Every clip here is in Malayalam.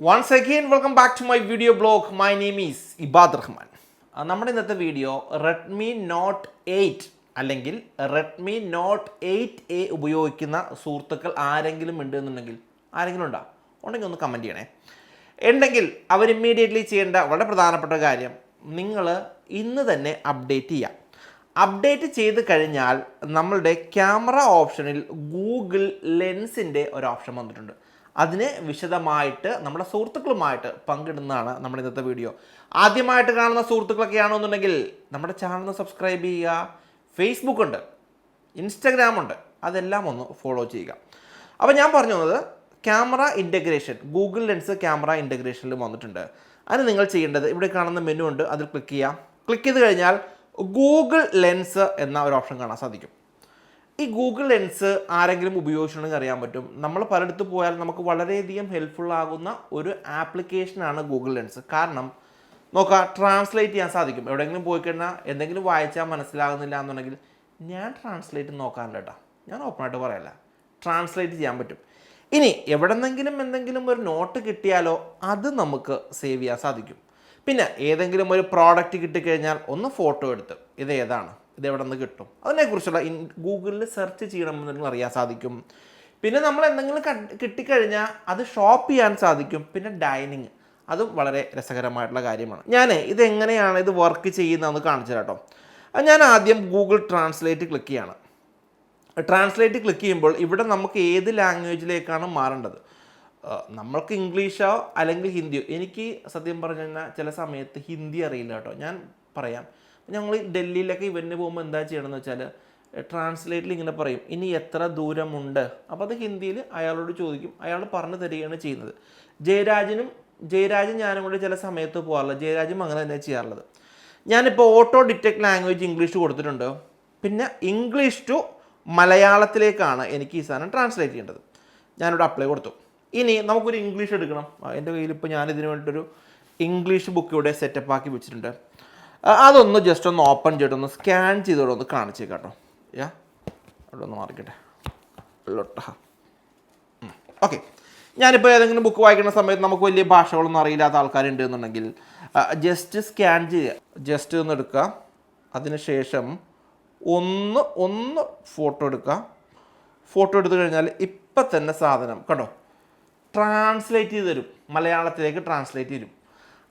Once again, welcome back to my video blog. My name is Ibad Rahman. നമ്മുടെ ഇന്നത്തെ വീഡിയോ റെഡ്മി നോട്ട് 8 അല്ലെങ്കിൽ റെഡ്മി നോട്ട് 8A ഉപയോഗിക്കുന്ന സുഹൃത്തുക്കൾ ആരെങ്കിലും ഉണ്ട് എന്നുണ്ടെങ്കിൽ ആരെങ്കിലും ഉണ്ടെങ്കിൽ ഒന്ന് കമൻറ്റ് ചെയ്യണേ. ഉണ്ടെങ്കിൽ അവർ ഇമ്മീഡിയറ്റ്ലി ചെയ്യേണ്ട വളരെ പ്രധാനപ്പെട്ട കാര്യം നിങ്ങൾ ഇന്ന് തന്നെ അപ്ഡേറ്റ് ചെയ്യാം. അപ്ഡേറ്റ് ചെയ്ത് കഴിഞ്ഞാൽ നമ്മളുടെ ക്യാമറ ഓപ്ഷനിൽ ഗൂഗിൾ ലെൻസിൻ്റെ ഒരു ഓപ്ഷൻ വന്നിട്ടുണ്ട്. അതിനെ വിശദമായിട്ട് നമ്മുടെ സുഹൃത്തുക്കളുമായിട്ട് പങ്കിടുന്നതാണ് നമ്മുടെ ഇന്നത്തെ വീഡിയോ. ആദ്യമായിട്ട് കാണുന്ന സുഹൃത്തുക്കളൊക്കെ ആണെന്നുണ്ടെങ്കിൽ നമ്മുടെ ചാനൽ സബ്സ്ക്രൈബ് ചെയ്യുക. ഫേസ്ബുക്ക് ഉണ്ട്, ഇൻസ്റ്റഗ്രാം ഉണ്ട്, അതെല്ലാം ഒന്ന് ഫോളോ ചെയ്യുക. അപ്പോൾ ഞാൻ പറഞ്ഞു തന്നത് camera integration, Google lens camera ഇൻ്റഗ്രേഷനിൽ വന്നിട്ടുണ്ട്. അതിന് നിങ്ങൾ ചെയ്യേണ്ടത് ഇവിടെ കാണുന്ന മെനു ഉണ്ട്, അതിൽ ക്ലിക്ക് ചെയ്യാം. ക്ലിക്ക് ചെയ്ത് കഴിഞ്ഞാൽ ഗൂഗിൾ ലെൻസ് എന്ന ഒരു ഓപ്ഷൻ കാണാൻ സാധിക്കും. ഈ ഗൂഗിൾ ലെൻസ് ആരെങ്കിലും ഉപയോഗിച്ചിട്ടുണ്ടെങ്കിൽ അറിയാൻ പറ്റും. നമ്മൾ പലയിടത്ത് പോയാൽ നമുക്ക് വളരെയധികം ഹെൽപ്ഫുൾ ആകുന്ന ഒരു ആപ്ലിക്കേഷനാണ് ഗൂഗിൾ ലെൻസ്. കാരണം നോക്കാം, ട്രാൻസ്ലേറ്റ് ചെയ്യാൻ സാധിക്കും. എവിടെയെങ്കിലും പോയി കഴിഞ്ഞാൽ എന്തെങ്കിലും വായിച്ചാൽ മനസ്സിലാകുന്നില്ല എന്നുണ്ടെങ്കിൽ ഞാൻ ട്രാൻസ്ലേറ്റ് നോക്കാനില്ല കേട്ടോ, ഞാൻ ഓപ്പണായിട്ട് പറയല്ല, ട്രാൻസ്ലേറ്റ് ചെയ്യാൻ പറ്റും. ഇനി എന്തെങ്കിലും ഒരു നോട്ട് കിട്ടിയാലോ അത് നമുക്ക് സേവ് ചെയ്യാൻ സാധിക്കും. പിന്നെ ഏതെങ്കിലും ഒരു പ്രോഡക്റ്റ് കിട്ടിക്കഴിഞ്ഞാൽ ഒന്ന് ഫോട്ടോ എടുത്ത് ഇത് ഏതാണ്, ഇത് എവിടെ നിന്ന് കിട്ടും, അതിനെക്കുറിച്ചുള്ള ഗൂഗിളിൽ സെർച്ച് ചെയ്യണമെന്നുണ്ടെങ്കിൽ അറിയാൻ സാധിക്കും. പിന്നെ നമ്മൾ എന്തെങ്കിലും കിട്ടിക്കഴിഞ്ഞാൽ അത് ഷോപ്പ് ചെയ്യാൻ സാധിക്കും. പിന്നെ ഡൈനിങ്, അതും വളരെ രസകരമായിട്ടുള്ള കാര്യമാണ്. ഞാൻ ഇതെങ്ങനെയാണ് ഇത് വർക്ക് ചെയ്യുന്നതെന്ന് കാണിച്ചു കേട്ടോ. ഞാൻ ആദ്യം ഗൂഗിൾ ട്രാൻസ്ലേറ്റ് ക്ലിക്ക് ചെയ്യണം. ട്രാൻസ്ലേറ്റ് ക്ലിക്ക് ചെയ്യുമ്പോൾ ഇവിടെ നമുക്ക് ഏത് ലാംഗ്വേജിലേക്കാണ് മാറേണ്ടത്. നമ്മൾക്ക് ഇംഗ്ലീഷോ അല്ലെങ്കിൽ ഹിന്ദിയോ. എനിക്ക് സത്യം പറഞ്ഞു കഴിഞ്ഞാൽ ചില സമയത്ത് ഹിന്ദി അറിയില്ല കേട്ടോ. ഞാൻ പറയാം, ഞങ്ങൾ ഡൽഹിയിലൊക്കെ ഇവന്റിന് പോകുമ്പോൾ എന്താ ചെയ്യണമെന്ന് വെച്ചാൽ ട്രാൻസ്ലേറ്റിൽ ഇങ്ങനെ പറയും, ഇനി എത്ര ദൂരമുണ്ട്. അപ്പോൾ അത് ഹിന്ദിയിൽ അയാളോട് ചോദിക്കും, അയാൾ പറഞ്ഞു തരികയാണ് ചെയ്യുന്നത്. ജയരാജും ഞാനും കൂടി ചില സമയത്ത് പോകാറില്ല, ജയരാജും അങ്ങനെ തന്നെ ചെയ്യാറുള്ളത്. ഞാനിപ്പോൾ ഓട്ടോ ഡിറ്റക്ട് ലാംഗ്വേജ് ഇംഗ്ലീഷ് കൊടുത്തിട്ടുണ്ട്. പിന്നെ ഇംഗ്ലീഷ് ടു മലയാളത്തിലേക്കാണ് എനിക്ക് ഈ സാധനം ട്രാൻസ്ലേറ്റ് ചെയ്യേണ്ടത്. ഞാനിവിടെ അപ്ലൈ കൊടുത്തു. ഇനി നമുക്കൊരു ഇംഗ്ലീഷ് എടുക്കണം. എൻ്റെ കയ്യിൽ ഇപ്പോൾ ഞാനിതിന് വേണ്ടിയിട്ടൊരു ഇംഗ്ലീഷ് ബുക്ക് ഇവിടെ സെറ്റപ്പ് ആക്കി വെച്ചിട്ടുണ്ട്. അതൊന്ന് ജസ്റ്റ് ഒന്ന് ഓപ്പൺ ചെയ്തിട്ടൊന്ന് സ്കാൻ ചെയ്തോടെ ഒന്ന് കാണിച്ചേക്കാം കേട്ടോ. അവിടെ ഒന്ന് മാറിക്കട്ടെ. ഓക്കെ, ഞാനിപ്പോൾ ഏതെങ്കിലും ബുക്ക് വായിക്കുന്ന സമയത്ത് നമുക്ക് വലിയ ഭാഷകളൊന്നും അറിയില്ലാത്ത ആൾക്കാരുണ്ട് എന്നുണ്ടെങ്കിൽ ജസ്റ്റ് സ്കാൻ ചെയ്യുക, ജസ്റ്റ് ഒന്ന് എടുക്കുക. അതിനുശേഷം ഒന്ന് ഫോട്ടോ എടുക്കുക. ഫോട്ടോ എടുത്തു കഴിഞ്ഞാൽ ഇപ്പം തന്നെ സാധനം കണ്ടോ ട്രാൻസ്ലേറ്റ് ചെയ്ത് തരും, മലയാളത്തിലേക്ക് ട്രാൻസ്ലേറ്റ് ചെയ്യും.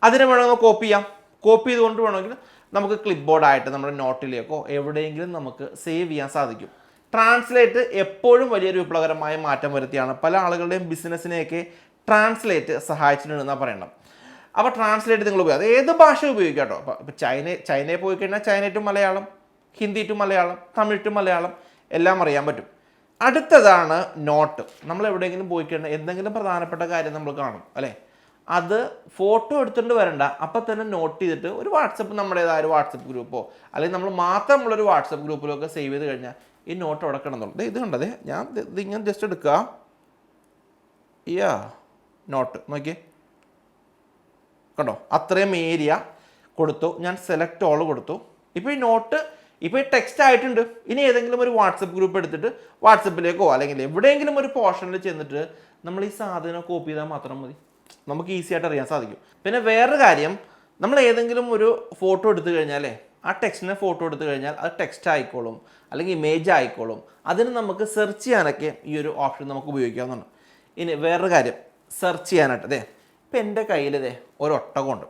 അതിനെ വേണമെങ്കിൽ കോപ്പി ചെയ്യാം. കോപ്പി ചെയ്തുകൊണ്ട് വേണമെങ്കിൽ നമുക്ക് ക്ലിപ്പ് ബോർഡായിട്ട് നമ്മുടെ നോട്ടിലേക്കോ എവിടെയെങ്കിലും നമുക്ക് സേവ് ചെയ്യാൻ സാധിക്കും. ട്രാൻസ്ലേറ്റ് എപ്പോഴും വലിയൊരു വിപ്ലവകരമായ മാറ്റം വരുത്തിയാണ്. പല ആളുകളുടെയും ബിസിനസ്സിനെയൊക്കെ ട്രാൻസ്ലേറ്റ് സഹായിച്ചിട്ടുണ്ടെന്നാണ് പറയണം. അപ്പോൾ ട്രാൻസ്ലേറ്റ് നിങ്ങൾ ഉപയോഗിക്കുക, അത് ഏത് ഭാഷ ഉപയോഗിക്കാം കേട്ടോ. ഇപ്പോൾ ചൈനയിൽ പോയി കഴിഞ്ഞാൽ China to Malayalam, Hindi to Malayalam, Tamil to Malayalam എല്ലാം അറിയാൻ പറ്റും. അടുത്തതാണ് നോട്ട്. നമ്മൾ എവിടെയെങ്കിലും പോയി കഴിഞ്ഞാൽ എന്തെങ്കിലും പ്രധാനപ്പെട്ട കാര്യം നമ്മൾ കാണും അല്ലേ, അത് ഫോട്ടോ എടുത്തുകൊണ്ട് വരണ്ട, അപ്പം തന്നെ നോട്ട് ചെയ്തിട്ട് ഒരു വാട്സപ്പ്, നമ്മുടേതായ ഒരു വാട്സപ്പ് ഗ്രൂപ്പോ അല്ലെങ്കിൽ നമ്മൾ മാത്രമുള്ളൊരു വാട്സപ്പ് ഗ്രൂപ്പിലൊക്കെ സേവ് ചെയ്ത് കഴിഞ്ഞാൽ ഈ നോട്ട് അവിടെ കിടന്നുള്ളൂ. ഇത് കണ്ടതേ, ഞാൻ ഇതിങ്ങനെ ജസ്റ്റ് എടുക്കുക, നോട്ട് നോക്കിയേ കണ്ടോ, അത്രയും ഏരിയ കൊടുത്തു. ഞാൻ സെലക്ട് ഓൾ കൊടുത്തു. ഇപ്പോൾ ഈ നോട്ട് ഇപ്പോൾ ഈ ടെക്സ്റ്റ് ആയിട്ടുണ്ട്. ഇനി ഏതെങ്കിലും ഒരു വാട്സപ്പ് ഗ്രൂപ്പ് എടുത്തിട്ട് വാട്സപ്പിലേക്കോ അല്ലെങ്കിൽ എവിടെയെങ്കിലും ഒരു പോർഷനിൽ ചെന്നിട്ട് നമ്മൾ ഈ സാധനം കോപ്പി ചെയ്താൽ മാത്രം മതി, നമുക്ക് ഈസി ആയിട്ട് അറിയാൻ സാധിക്കും. പിന്നെ വേറൊരു കാര്യം, നമ്മൾ ഏതെങ്കിലും ഒരു ഫോട്ടോ എടുത്തു കഴിഞ്ഞാലേ ആ ടെക്സ്റ്റിനെ ഫോട്ടോ എടുത്തു കഴിഞ്ഞാൽ അത് ടെക്സ്റ്റ് ആയിക്കോളും അല്ലെങ്കിൽ ഇമേജ് ആയിക്കോളും. അതിന് നമുക്ക് സെർച്ച് ചെയ്യാനൊക്കെ ഈ ഒരു ഓപ്ഷൻ നമുക്ക് ഉപയോഗിക്കാവുന്നതാണ്. ഇനി വേറൊരു കാര്യം, സെർച്ച് ചെയ്യാനായിട്ട് ഇപ്പം എൻ്റെ കയ്യിൽ ഒരു ഒട്ടകമുണ്ട്.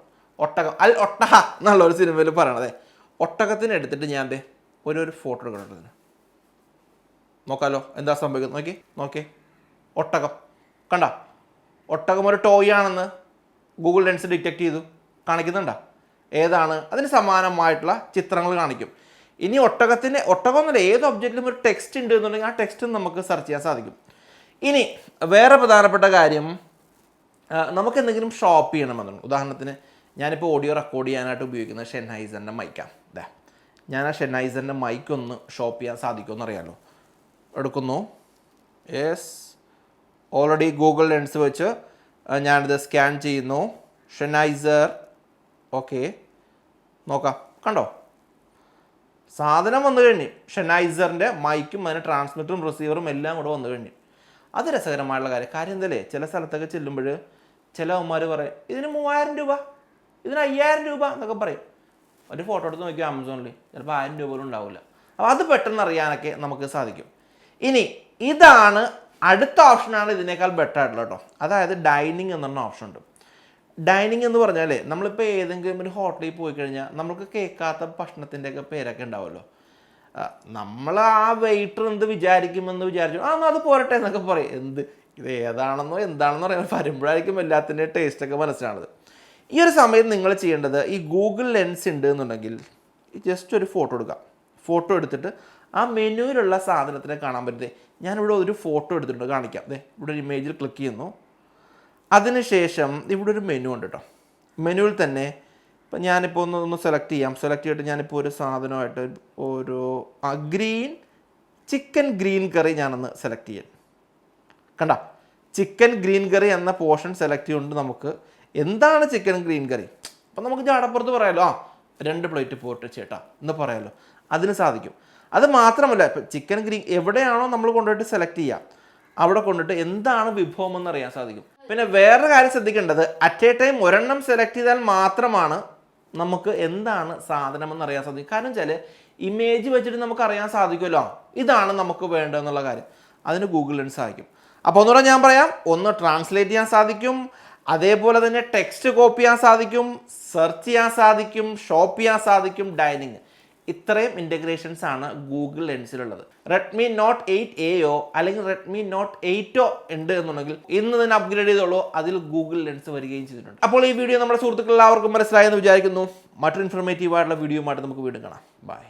അൽ ഒട്ടഹ എന്നുള്ള ഒരു സിനിമയിൽ പറയണതേ, ഒട്ടകത്തിന് എടുത്തിട്ട് ഞാൻ ഒരു ഫോട്ടോ എടുക്കണം. നോക്കാമല്ലോ എന്താ സംഭവിക്കുന്നത്, നോക്കിയേ ഒട്ടകം കണ്ട, ഒട്ടകം ഒരു ടോയ് ആണെന്ന് ഗൂഗിൾ ലെൻസ് ഡിറ്റക്ട് ചെയ്തു കാണിക്കുന്നുണ്ടോ, ഏതാണ് അതിന് സമാനമായിട്ടുള്ള ചിത്രങ്ങൾ കാണിക്കും. ഇനി ഒട്ടകമൊന്നുമില്ല, ഏത് ഒബ്ജക്റ്റിലും ഒരു ടെക്സ്റ്റ് ഉണ്ട് എന്നുണ്ടെങ്കിൽ ആ ടെക്സ്റ്റ് നമുക്ക് സെർച്ച് ചെയ്യാൻ സാധിക്കും. ഇനി വേറെ പ്രധാനപ്പെട്ട കാര്യം, നമുക്ക് എന്തെങ്കിലും ഷോപ്പ് ചെയ്യണമെന്നുണ്ട്. ഉദാഹരണത്തിന് ഞാനിപ്പോൾ ഓഡിയോ റെക്കോർഡ് ചെയ്യാനായിട്ട് ഉപയോഗിക്കുന്നത് ഷെൻഹൈസറിൻ്റെ മൈക്കാണ്. ഞാൻ ആ ഷെൻഹൈസറിൻ്റെ മൈക്ക് ഒന്ന് ഷോപ്പ് ചെയ്യാൻ സാധിക്കുമെന്ന് അറിയാമല്ലോ. എടുക്കുന്നു, ഓൾറെഡി ഗൂഗിൾ ലെൻസ് വെച്ച് ഞാനിത് സ്കാൻ ചെയ്യുന്നു. ഷെൻഹൈസർ, ഓക്കെ, നോക്കാം കണ്ടോ സാധനം വന്നു കഴിഞ്ഞു. ഷെൻഹൈസറിൻ്റെ മൈക്കും അതിന് ട്രാൻസ്മിറ്ററും റിസീവറും എല്ലാം കൂടെ വന്നു കഴിഞ്ഞു. അത് രസകരമായിട്ടുള്ള കാര്യം എന്തല്ലേ, ചില സ്ഥലത്തൊക്കെ ചെല്ലുമ്പോൾ ചിലവന്മാർ പറയും ഇതിന് 3000 രൂപ, ഇതിന് 5000 രൂപ എന്നൊക്കെ പറയും. ഒരു ഫോട്ടോ എടുത്ത് നോക്കിയാൽ ആമസോണിൽ ചിലപ്പോൾ 1000 രൂപ പോലും ഉണ്ടാവില്ല. അപ്പോൾ അത് പെട്ടെന്ന് അറിയാനൊക്കെ നമുക്ക് സാധിക്കും. ഇനി ഇതാണ് അടുത്ത ഓപ്ഷനാണ് ഇതിനേക്കാൾ ബെറ്റർ ആയിട്ടുള്ള കേട്ടോ. അതായത് ഡൈനിങ് എന്ന് പറഞ്ഞ ഓപ്ഷൻ ഉണ്ട്. ഡൈനിങ് എന്ന് പറഞ്ഞാൽ നമ്മളിപ്പോൾ ഏതെങ്കിലും ഒരു ഹോട്ടലിൽ പോയി കഴിഞ്ഞാൽ നമുക്ക് കേൾക്കാത്ത ഭക്ഷണത്തിൻ്റെയൊക്കെ പേരൊക്കെ ഉണ്ടാവുമല്ലോ. നമ്മൾ ആ വെയിറ്റർ എന്ത് വിചാരിക്കുമെന്ന് വിചാരിച്ചു അത് പോരട്ടെ എന്നൊക്കെ പറയും. ഇത് ഏതാണെന്നോ എന്താണെന്നോ പറയാൻ വരുമ്പോഴായിരിക്കും എല്ലാത്തിൻ്റെ ടേസ്റ്റൊക്കെ മനസ്സിലാണത്. ഈ ഒരു സമയത്ത് നിങ്ങൾ ചെയ്യേണ്ടത് ഈ ഗൂഗിൾ ലെൻസ് ഉണ്ട് എന്നുണ്ടെങ്കിൽ ജസ്റ്റ് ഒരു ഫോട്ടോ എടുക്കുക. ഫോട്ടോ എടുത്തിട്ട് ആ മെനുവിലുള്ള സാധനത്തിനെ കാണാൻ പറ്റുന്നത്. ഞാനിവിടെ ഒരു ഫോട്ടോ എടുത്തിട്ടുണ്ട്, കാണിക്കാം. ഇവിടെ ഒരു ഇമേജിൽ ക്ലിക്ക് ചെയ്യുന്നു. അതിനുശേഷം ഇവിടെ ഒരു മെനു ഉണ്ട് കേട്ടോ. മെനുവിൽ തന്നെ ഇപ്പം ഞാനിപ്പോൾ ഒന്ന് സെലക്ട് ചെയ്തിട്ട് ഞാനിപ്പോൾ ഒരു സാധനമായിട്ട് ഒരു ചിക്കൻ ഗ്രീൻ കറി ഞാനൊന്ന് സെലക്ട് ചെയ്യാം. കണ്ട, ചിക്കൻ ഗ്രീൻ കറി എന്ന പോർഷൻ സെലക്ട് ചെയ്യുകൊണ്ട് നമുക്ക് എന്താണ് ചിക്കൻ ഗ്രീൻ കറി, അപ്പം നമുക്ക് ജാടപ്പുറത്ത് പറയാമല്ലോ 2 പ്ലേറ്റ് പോട്ട് ചേട്ടാ എന്ന് പറയാമല്ലോ, അതിന് സാധിക്കും. അത് മാത്രമല്ല, ഇപ്പം ചിക്കൻ ഗ്രീൻ എവിടെയാണോ നമ്മൾ കൊണ്ടുപോയിട്ട് സെലക്ട് ചെയ്യുക അവിടെ കൊണ്ടിട്ട് എന്താണ് വിഭവം എന്ന് അറിയാൻ സാധിക്കും. പിന്നെ വേറൊരു കാര്യം ശ്രദ്ധിക്കേണ്ടത്, അറ്റ് എ ടൈം ഒരെണ്ണം സെലക്ട് ചെയ്താൽ മാത്രമാണ് നമുക്ക് എന്താണ് സാധനം എന്ന് അറിയാൻ സാധിക്കും. കാരണം വെച്ചാൽ ഇമേജ് വെച്ചിട്ട് നമുക്ക് അറിയാൻ സാധിക്കുമല്ലോ ഇതാണ് നമുക്ക് വേണ്ടതെന്നുള്ള കാര്യം. അതിന് ഗൂഗിൾ ലെൻസ് സഹായിക്കും. അപ്പോൾ ഒന്നുകൂടെ ഞാൻ പറയാം, ഒന്ന് ട്രാൻസ്ലേറ്റ് ചെയ്യാൻ സാധിക്കും, അതേപോലെ തന്നെ ടെക്സ്റ്റ് കോപ്പി ചെയ്യാൻ സാധിക്കും, സെർച്ച് ചെയ്യാൻ സാധിക്കും, ഷോപ്പ് ചെയ്യാൻ സാധിക്കും, ഡൈനിങ്. ഇത്രയും ഇൻ്റഗ്രേഷൻസ് ആണ് ഗൂഗിൾ ലെൻസിലുള്ളത്. റെഡ്മി നോട്ട് 8A അല്ലെങ്കിൽ റെഡ്മി നോട്ട് 8 ഉണ്ട് എന്നുണ്ടെങ്കിൽ ഇന്ന് തന്നെ അപ്ഗ്രേഡ് ചെയ്തോളൂ, അതിൽ ഗൂഗിൾ ലെൻസ് വരികയും ചെയ്തിട്ടുണ്ട്. അപ്പോൾ ഈ വീഡിയോ നമ്മുടെ സുഹൃത്തുക്കൾ എല്ലാവർക്കും മനസ്സിലായെന്ന് വിചാരിക്കുന്നു. മറ്റൊരു ഇൻഫർമേറ്റീവ് ആയിട്ടുള്ള വീഡിയോ ആയിട്ട് നമുക്ക് വീണ്ടും കാണാം. ബൈ.